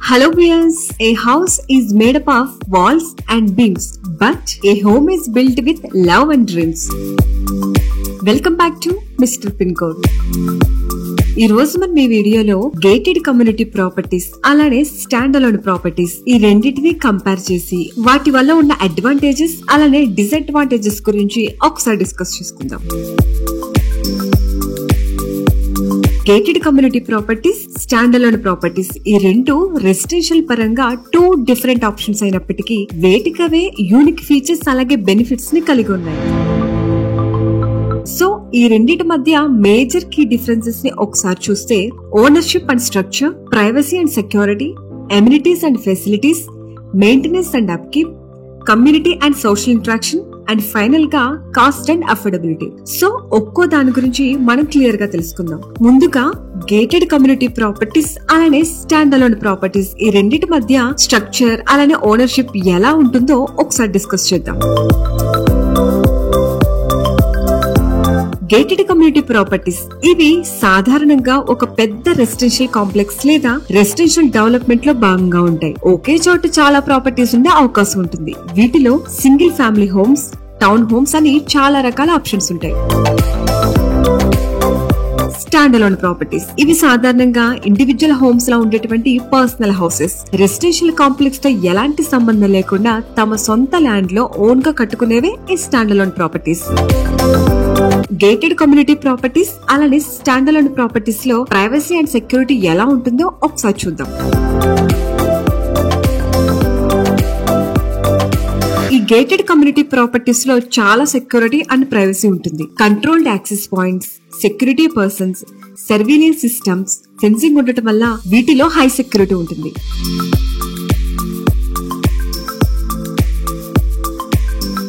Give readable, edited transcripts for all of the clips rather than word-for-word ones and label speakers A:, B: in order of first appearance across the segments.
A: Hello viewers, a house is made up of walls and beams, but a home is built with love and dreams. Welcome back to Mr. Pincode. ఈ రోజు మనం ఈ వీడియోలో gated community properties అలానే stand alone properties ఈ రెండింటిని compare చేసి వాటి వల్ల ఉన్న అడ్వాంటేజెస్ అలానే డిసడ్వాంటేజెస్ గురించి ఒకసారి డిస్కస్ చేసుకుందాం. Gated community properties, stand alone properties ఈ రెండు రెసిడెన్షియల్ పరంగా టూ డిఫరెంట్ ఆప్షన్స్ అయినప్పటికీ వేటికవే యూనిక్ ఫీచర్స్ అలాగే బెనిఫిట్స్ ని కలిగి ఉన్నాయి. సో ఈ రెండింటి మధ్య మేజర్ కీ డిఫరెన్సెస్ ని ఒకసారి చూస్తే ownership and structure, privacy and security, amenities and facilities, maintenance and upkeep, community and social interaction and final గా కాస్ట్ అండ్ అఫోర్డబిలిటీ. సో ఒక్కో దాని గురించి మనం క్లియర్ గా తెలుసుకుందాం. ముందుగా గేటెడ్ కమ్యూనిటీ ప్రాపర్టీస్ అలానే స్టాండ్ అలోన్ ప్రాపర్టీస్ ఈ రెండింటి మధ్య స్ట్రక్చర్ అలానే ఓనర్షిప్ ఎలా ఉంటుందో ఒకసారి డిస్కస్ చేద్దాం. గేటెడ్ కమ్యూనిటీ ప్రాపర్టీస్ ఇవి సాధారణంగా ఒక పెద్ద రెసిడెన్షియల్ కాంప్లెక్స్ లేదా రెసిడెన్షియల్ డెవలప్మెంట్ లో భాగంగా ఉంటాయి. ఒకే చోట చాలా ప్రాపర్టీస్ ఉండే అవకాశం ఉంటుంది. వీటిలో single family homes, town homes అని చాలా రకాల ఆప్షన్స్ ఉంటాయి. స్టాండ్ అలోన్ ప్రాపర్టీస్ ఇవి సాధారణంగా ఇండివిజువల్ హోమ్స్ లా ఉండేటువంటి పర్సనల్ హౌసెస్. రెసిడెన్షియల్ కాంప్లెక్స్ తో ఎలాంటి సంబంధం లేకుండా తమ సొంత ల్యాండ్ లో ఓన్ గా కట్టుకునేవే ఈ stand alone properties. Gated community properties అలానే స్టాండ్ అలోన్ ప్రాపర్టీస్ లో ప్రైవసీ అండ్ సెక్యూరిటీ ఎలా ఉంటుందో ఒకసారి చూద్దాం. ఈ గేటెడ్ కమ్యూనిటీ ప్రాపర్టీస్ లో చాలా సెక్యూరిటీ అండ్ ప్రైవసీ ఉంటుంది. Controlled access points, security persons, surveillance systems, fencing ఉండటం వల్ల వీటిలో హై సెక్యూరిటీ ఉంటుంది.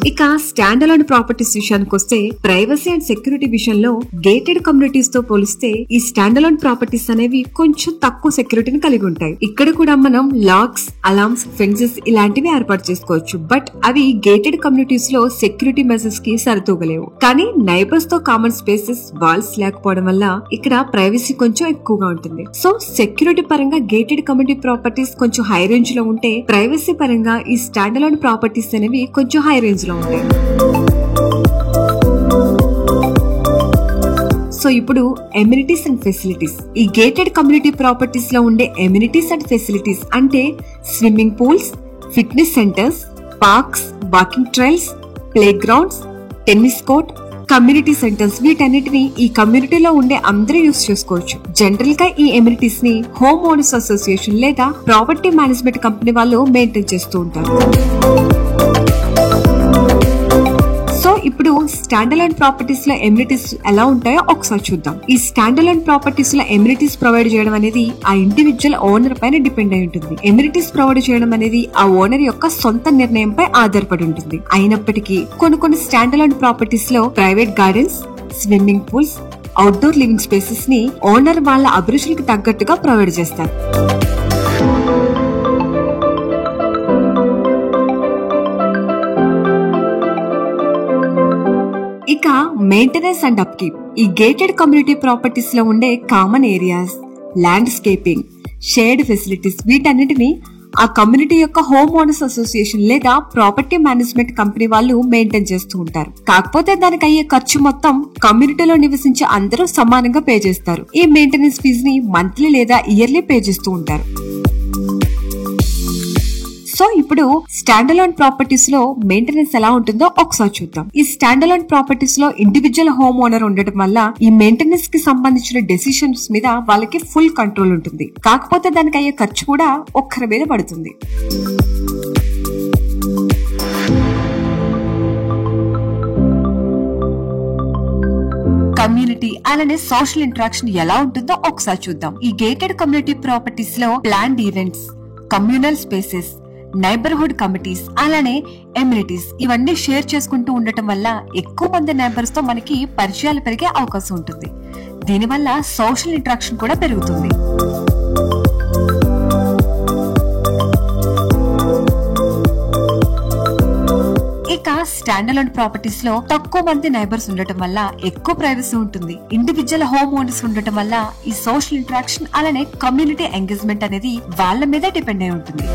A: ఇక స్టాండ్ అలోన్ ప్రాపర్టీస్ విషయానికి వస్తే ప్రైవసీ అండ్ సెక్యూరిటీ విషయంలో గేటెడ్ కమ్యూనిటీస్ తో పోలిస్తే ఈ స్టాండ్ అలోన్ ప్రాపర్టీస్ అనేవి కొంచెం తక్కువ సెక్యూరిటీని కలిగి ఉంటాయి. ఇక్కడ కూడా మనం లాక్స్, అలార్మ్స్, ఫెన్సెస్ ఇలాంటివి ఏర్పాటు చేసుకోవచ్చు. బట్ అవి గేటెడ్ కమ్యూనిటీస్ లో సెక్యూరిటీ మెజర్స్ కి సరితూగలేవు. కానీ నైబర్స్ తో కామన్ స్పేసెస్, వాల్స్ లేకపోవడం వల్ల ఇక్కడ ప్రైవసీ కొంచెం ఎక్కువగా ఉంటుంది. సో సెక్యూరిటీ పరంగా గేటెడ్ కమ్యూనిటీ ప్రాపర్టీస్ కొంచెం హై రేంజ్ లో ఉంటే, ప్రైవసీ పరంగా ఈ స్టాండ్ అలోన్ ప్రాపర్టీస్ అనేవి కొంచెం హై రేంజ్ లో ఉంటాయి. సో ఇప్పుడు ఎమ్యూనిటీస్ అండ్ ఫెసిలిటీస్. ఈ గేటెడ్ కమ్యూనిటీ ప్రాపర్టీస్ లో ఉండే ఎమ్యూనిటీస్ అండ్ ఫెసిలిటీస్ అంటే swimming pools, fitness centres, parks, walking trails, playgrounds, tennis court, community centres వీటన్నిటిని ఈ కమ్యూనిటీలో ఉండే అందరూ యూజ్ చేసుకోవచ్చు. జనరల్ గా ఈ ఎమ్యూనిటీస్ ని హోమ్ ఓనర్స్ అసోసియేషన్ లేదా ప్రాపర్టీ మేనేజ్మెంట్ కంపెనీ వాళ్ళు మెయింటైన్ చేస్తూ ఉంటారు. సో ఇప్పుడు స్టాండ్ అలోన్ ప్రాపర్టీస్ లో ఎమ్యూనిటీస్ ఎలా ఉంటాయో ఒకసారి చూద్దాం. ఈ స్టాండ్ అలోన్ ప్రాపర్టీస్ లో ఎమ్యూనిటీస్ ప్రొవైడ్ చేయడం అనేది ఆ ఇండివిజువల్ ఓనర్ పైన డిపెండ్ అయి ఉంటుంది. ఎమ్యూనిటీస్ ప్రొవైడ్ చేయడం అనేది ఆ ఓనర్ యొక్క సొంత నిర్ణయంపై ఆధారపడి ఉంటుంది. అయినప్పటికీ కొన్ని స్టాండ్ అలోన్ ప్రాపర్టీస్ లో private gardens, swimming pools, outdoor living spaces ని ఓనర్ వాళ్ళ అభిరుచులకు తగ్గట్టుగా ప్రొవైడ్ చేస్తారు. ఇక మెయింటెనెన్స్ అండ్ అప్కీప్. ఈ గేటెడ్ కమ్యూనిటీ ప్రాపర్టీస్ లో ఉండే common areas, landscaping, shared facilities వీటన్నిటిని ఆ కమ్యూనిటీ యొక్క హోమ్ ఓనర్స్ అసోసియేషన్ లేదా ప్రాపర్టీ మేనేజ్మెంట్ కంపెనీ వాళ్ళు మెయింటైన్ చేస్తూ ఉంటారు. కాకపోతే దానికి అయ్యే ఖర్చు మొత్తం కమ్యూనిటీలో నివసించే అందరూ సమానంగా పే చేస్తారు. ఈ మెయింటెనెన్స్ ఫీజు ని మంత్లీ లేదా ఇయర్లీ పే చేస్తూ ఉంటారు. సో ఇప్పుడు స్టాండ్ అలోన్ ప్రాపర్టీస్ లో మెయింటెనెన్స్ ఎలా ఉంటుందో ఒకసారి చూద్దాం. ఈ స్టాండ్ అలోన్ ప్రాపర్టీస్ లో ఇండివిజువల్ హోమ్ ఓనర్ ఉండటం వల్ల ఈ మెయింటెనెన్స్ కి సంబంధించిన డెసిషన్స్ మీద వాళ్ళకి ఫుల్ కంట్రోల్ ఉంటుంది. కాకపోతే దానికి అయ్యే ఖర్చు కూడా ఒక్కరి మీద పడుతుంది. కమ్యూనిటీ అలానే సోషల్ ఇంటరాక్షన్ ఎలా ఉంటుందో ఒకసారి చూద్దాం. ఈ గేటెడ్ కమ్యూనిటీ ప్రాపర్టీస్ లో planned events, communal spaces, neighbourhood committees అలానే ఎమ్యూనిటీస్ ఇవన్నీ షేర్ చేసుకుంటూ ఉండటం వల్ల ఎక్కువ మంది నైబర్స్ తో మనకి పరిచయాలు పెరిగే అవకాశం ఉంటుంది. దీనివల్ల సోషల్ ఇంటరాక్షన్ కూడా పెరుగుతుంది. ఇక స్టాండ్ అలోన్ ప్రాపర్టీస్ లో తక్కువ మంది నైబర్స్ ఉండటం వల్ల ఎక్కువ ప్రైవసీ ఉంటుంది. ఇండివిజువల్ హోమ్ ఓనర్స్ ఉండటం వల్ల ఈ సోషల్ ఇంటరాక్షన్ అలానే కమ్యూనిటీ ఎంగేజ్మెంట్ అనేది వాళ్ళ మీద డిపెండ్ అయి ఉంటుంది.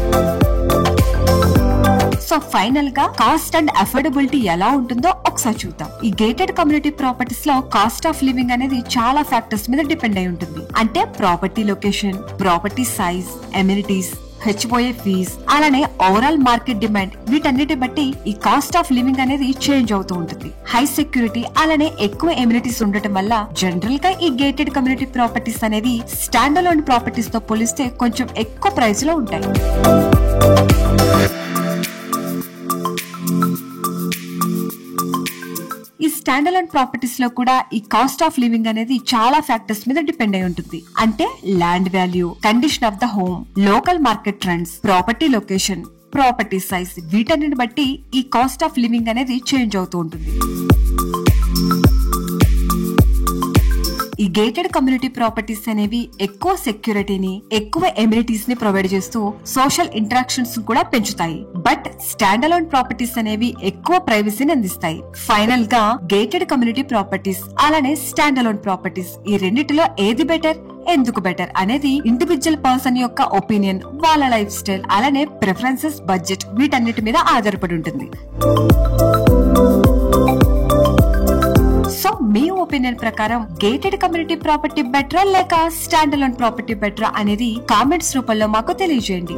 A: సో ఫైనల్ గా కాస్ట్ అండ్ అఫోర్డబిలిటీ ఎలా ఉంటుందో ఒకసారి చూద్దాం. ఈ గేటెడ్ కమ్యూనిటీ ప్రాపర్టీస్ లో కాస్ట్ ఆఫ్ లివింగ్ అనేది చాలా ఫ్యాక్టర్స్ మీద డిపెండ్ అయి ఉంటుంది. అంటే property location, property size, amenities, HOA fees, అలానే ఓవరాల్ మార్కెట్ డిమాండ్, వీటన్నిటి బట్టి ఈ కాస్ట్ ఆఫ్ లివింగ్ అనేది చేంజ్ అవుతూ ఉంటుంది. హై సెక్యూరిటీ అలానే ఎక్కువ ఎమ్యూనిటీస్ ఉండటం వల్ల జనరల్ గా ఈ గేటెడ్ కమ్యూనిటీ ప్రాపర్టీస్ అనేవి స్టాండ్ అలోన్ ప్రాపర్టీస్ తో పోలిస్తే కొంచెం ఎక్కువ ప్రైస్ లో ఉంటాయి. ఈ స్టాండ్ అలోన్ ప్రాపర్టీస్ లో కూడా ఈ కాస్ట్ ఆఫ్ లివింగ్ అనేది చాలా ఫ్యాక్టర్స్ మీద డిపెండ్ అయి ఉంటుంది. అంటే land value, condition of the home, local market trends, property location, property size, వీటన్నిటిని బట్టి ఈ కాస్ట్ ఆఫ్ లివింగ్ అనేది చేంజ్ అవుతూ ఉంటుంది. ఈ గేటెడ్ కమ్యూనిటీ ప్రాపర్టీస్ అనేవి ఎక్కువ సెక్యూరిటీని, ఎక్కువ ఎమ్యూనిటీస్ ని ప్రొవైడ్ చేస్తూ సోషల్ ఇంటరాక్షన్స్ కూడా పెంచుతాయి. బట్ స్టాండ్ అలోన్ ప్రాపర్టీస్ అనేవి ఎక్కువ ప్రైవసీని అందిస్తాయి. ఫైనల్ గా గేటెడ్ కమ్యూనిటీ ప్రాపర్టీస్ అలానే స్టాండ్ అలోన్ ప్రాపర్టీస్ ఈ రెండిటిలో ఏది బెటర్, ఎందుకు బెటర్ అనేది ఇండివిజువల్ పర్సన్ యొక్క ఒపీనియన్, వాళ్ళ లైఫ్ స్టైల్, అలానే ప్రిఫరెన్సెస్, బడ్జెట్, వీటన్నిటి మీద ఆధారపడి ఉంటుంది. సో మీ ఒపీనియన్ ప్రకారం గేటెడ్ కమ్యూనిటీ ప్రాపర్టీ బెటరా లేక స్టాండ్ అలోన్ ప్రాపర్టీ బెటరా అనేది కామెంట్స్ రూపంలో మాకు తెలియజేయండి.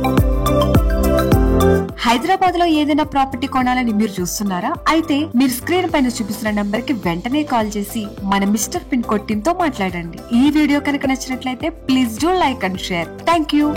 A: హైదరాబాద్ లో ఏదైనా ప్రాపర్టీ కొనాలని మీరు చూస్తున్నారా? అయితే మీరు స్క్రీన్ పైన చూపిస్తున్న నంబర్ కి వెంటనే కాల్ చేసి మన మిస్టర్ పిన్ కోడ్ టీమ్ తో మాట్లాడండి. ఈ వీడియో కనుక నచ్చినట్లయితే please do like and share. Thank you.